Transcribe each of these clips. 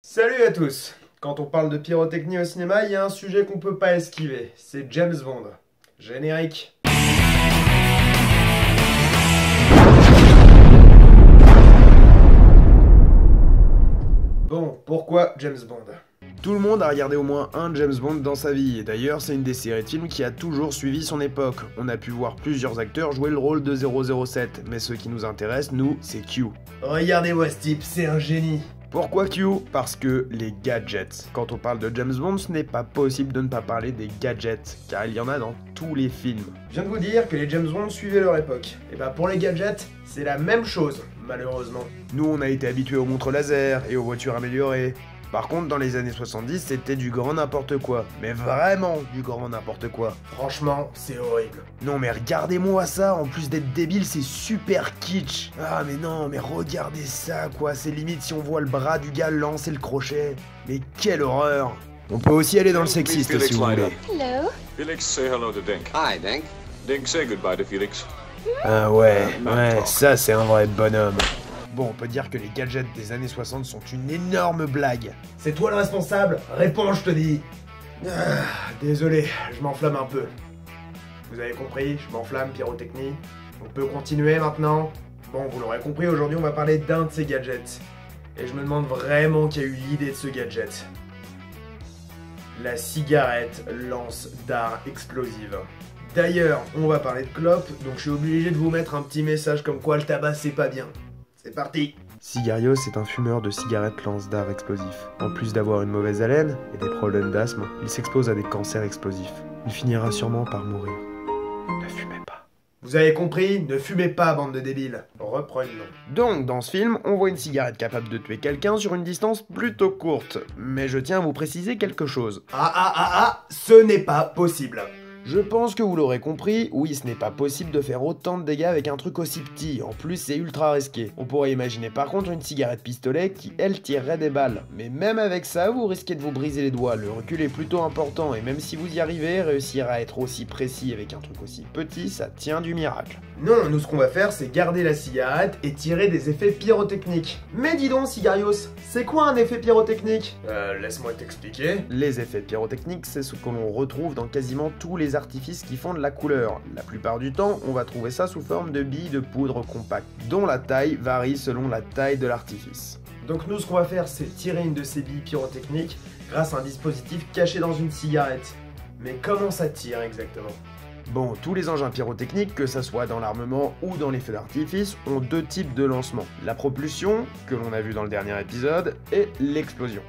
Salut à tous. Quand on parle de pyrotechnie au cinéma, il y a un sujet qu'on peut pas esquiver, c'est James Bond. Générique. Bon, pourquoi James Bond? Tout le monde a regardé au moins un James Bond dans sa vie, et d'ailleurs c'est une des séries de films qui a toujours suivi son époque. On a pu voir plusieurs acteurs jouer le rôle de 007, mais ce qui nous intéresse, nous, c'est Q. Regardez-moi ce type, c'est un génie. Pourquoi Q? Parce que les gadgets. Quand on parle de James Bond, ce n'est pas possible de ne pas parler des gadgets, car il y en a dans tous les films. Je viens de vous dire que les James Bond suivaient leur époque. Et bah pour les gadgets, c'est la même chose, malheureusement. Nous on a été habitués aux montres laser et aux voitures améliorées. Par contre, dans les années 70, c'était du grand n'importe quoi. Mais vraiment du grand n'importe quoi. Franchement, c'est horrible. Non mais regardez-moi ça, en plus d'être débile, c'est super kitsch. Ah mais non, mais regardez ça quoi, c'est limite si on voit le bras du gars lancer le crochet. Mais quelle horreur. On peut aussi aller dans le sexiste si vous voulez. Hello. Felix, say hello to Dink. Hi, Dink. Dink, say goodbye to Felix. Ah ouais, ça c'est un vrai bonhomme. Bon, on peut dire que les gadgets des années 60 sont une énorme blague. C'est toi le responsable? Réponds, je te dis. Désolé, je m'enflamme un peu. Vous avez compris, je m'enflamme, pyrotechnie. On peut continuer maintenant? Bon, vous l'aurez compris, aujourd'hui on va parler d'un de ces gadgets. Et je me demande vraiment qui a eu l'idée de ce gadget. La cigarette lance d'art explosive. D'ailleurs, on va parler de clope, donc je suis obligé de vous mettre un petit message comme quoi le tabac c'est pas bien. C'est parti! Cigarios est un fumeur de cigarettes lance d'art explosif. En plus d'avoir une mauvaise haleine et des problèmes d'asthme, il s'expose à des cancers explosifs. Il finira sûrement par mourir. Ne fumez pas. Vous avez compris? Ne fumez pas, bande de débiles. Reprenons. Donc, dans ce film, on voit une cigarette capable de tuer quelqu'un sur une distance plutôt courte. Mais je tiens à vous préciser quelque chose. Ce n'est pas possible. Je pense que vous l'aurez compris, oui, ce n'est pas possible de faire autant de dégâts avec un truc aussi petit, en plus c'est ultra risqué. On pourrait imaginer par contre une cigarette pistolet qui, elle, tirerait des balles. Mais même avec ça, vous risquez de vous briser les doigts, le recul est plutôt important, et même si vous y arrivez, réussir à être aussi précis avec un truc aussi petit, ça tient du miracle. Non, nous ce qu'on va faire, c'est garder la cigarette et tirer des effets pyrotechniques. Mais dis donc, Cigarios, c'est quoi un effet pyrotechnique? Laisse-moi t'expliquer. Les effets pyrotechniques, c'est ce que l'on retrouve dans quasiment tous les artifices qui font de la couleur. La plupart du temps, on va trouver ça sous forme de billes de poudre compactes, dont la taille varie selon la taille de l'artifice. Donc nous, ce qu'on va faire, c'est tirer une de ces billes pyrotechniques grâce à un dispositif caché dans une cigarette. Mais comment ça tire exactement? Bon, tous les engins pyrotechniques, que ça soit dans l'armement ou dans les feux d'artifice, ont deux types de lancement. La propulsion, que l'on a vu dans le dernier épisode, et l'explosion.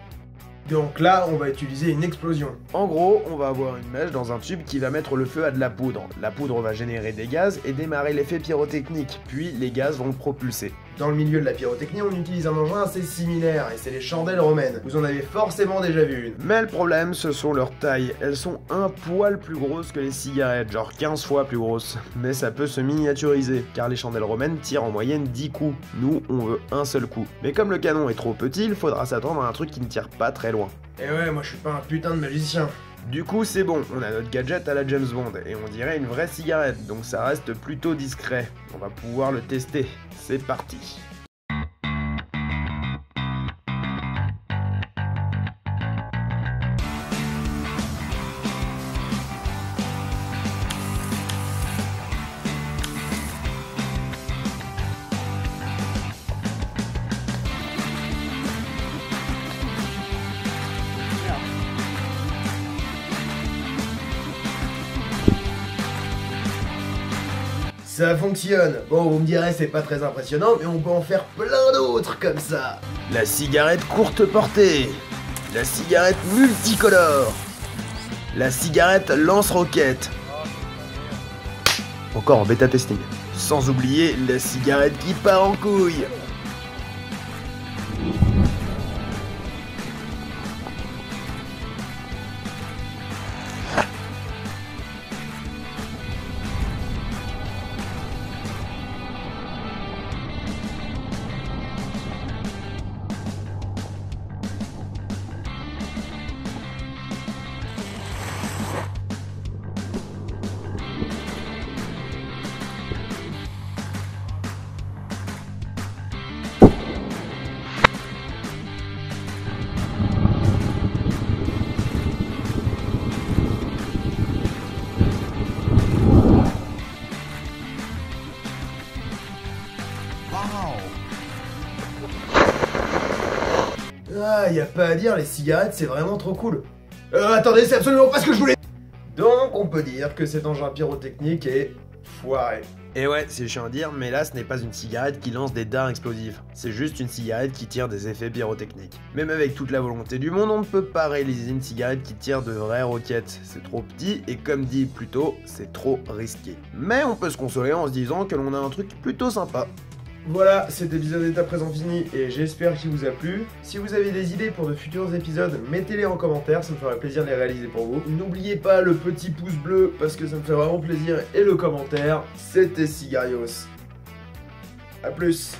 Donc là, on va utiliser une explosion. En gros, on va avoir une mèche dans un tube qui va mettre le feu à de la poudre. La poudre va générer des gaz et démarrer l'effet pyrotechnique, puis les gaz vont le propulser. Dans le milieu de la pyrotechnie, on utilise un engin assez similaire, et c'est les chandelles romaines. Vous en avez forcément déjà vu une. Mais le problème, ce sont leurs tailles. Elles sont un poil plus grosses que les cigarettes, genre 15 fois plus grosses. Mais ça peut se miniaturiser, car les chandelles romaines tirent en moyenne 10 coups. Nous, on veut un seul coup. Mais comme le canon est trop petit, il faudra s'attendre à un truc qui ne tire pas très loin. Et ouais, moi je suis pas un putain de magicien. Du coup, c'est bon, on a notre gadget à la James Bond, et on dirait une vraie cigarette, donc ça reste plutôt discret. On va pouvoir le tester. C'est parti. Ça fonctionne. Bon, vous me direz, c'est pas très impressionnant, mais on peut en faire plein d'autres comme ça. La cigarette courte portée. La cigarette multicolore. La cigarette lance-roquette. Encore en bêta testing. Sans oublier la cigarette qui part en couille. Ah, y a pas à dire, les cigarettes c'est vraiment trop cool. Attendez, c'est absolument pas ce que je voulais. Donc on peut dire que cet engin pyrotechnique est foiré. Et ouais, c'est chiant à dire, mais là ce n'est pas une cigarette qui lance des dards explosifs. C'est juste une cigarette qui tire des effets pyrotechniques. Même avec toute la volonté du monde, on ne peut pas réaliser une cigarette qui tire de vraies roquettes. C'est trop petit et comme dit plus tôt, c'est trop risqué. Mais on peut se consoler en se disant que l'on a un truc plutôt sympa. Voilà, cet épisode est à présent fini et j'espère qu'il vous a plu. Si vous avez des idées pour de futurs épisodes, mettez-les en commentaire, ça me ferait plaisir de les réaliser pour vous. N'oubliez pas le petit pouce bleu parce que ça me fait vraiment plaisir et le commentaire. C'était Cigarios. A plus.